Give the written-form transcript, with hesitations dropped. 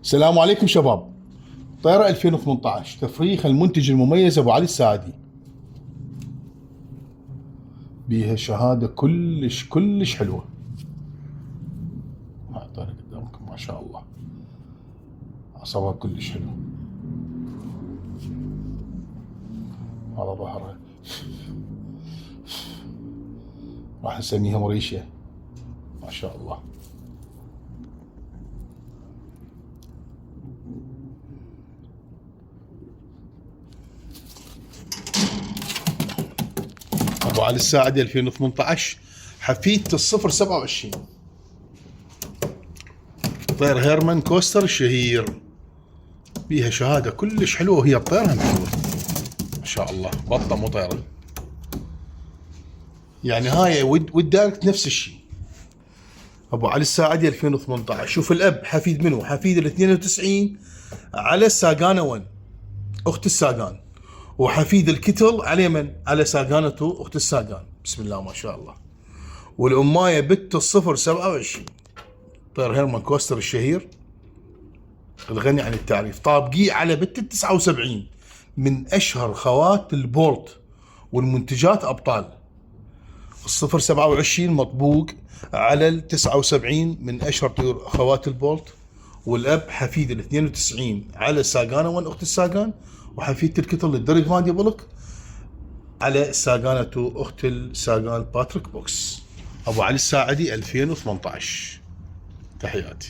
السلام عليكم شباب. طيرة 2018 تفريخ المنتج المميز ابو علي الساعدي، بيها شهادة كلش حلوة. هاي طيرة قدامكم ما شاء الله، عصبها كلش حلو. هذا ظهرها، راح نسميها مريشة ما شاء الله. ابو علي الساعدي 2018 حفيدة الصفر 27، طير هيرمان كوستر الشهير، بيها شهادة كلش حلوة وهي تطيرها حلوة ما شاء الله. بطة مو طيرة يعني، هاي والدايركت نفس الشيء. ابو علي الساعدي 2018. شوف الاب حفيد منه، حفيد ال 92 على الساقانة 1 اخت الساقان، وحفيد الكتل على من؟ على ساقانة 2 اخت الساقان. بسم الله ما شاء الله. والامايه بت الصفر 27، طير هيرمان كوستر الشهير الغني عن التعريف، طابقيه على بت ال 79 من اشهر خوات البولت والمنتجات ابطال. الصفر 27 مطبوق على ال 79 من اشهر طيور خوات البولت، والاب حفيد ال 92 على ساقانة 1 اخت الساقان، وحفيدة الكتل الدرج ماندي بولك على ساقانة 2 اخت الساقان باتريك بوكس. ابو علي الساعدي 2018. تحياتي.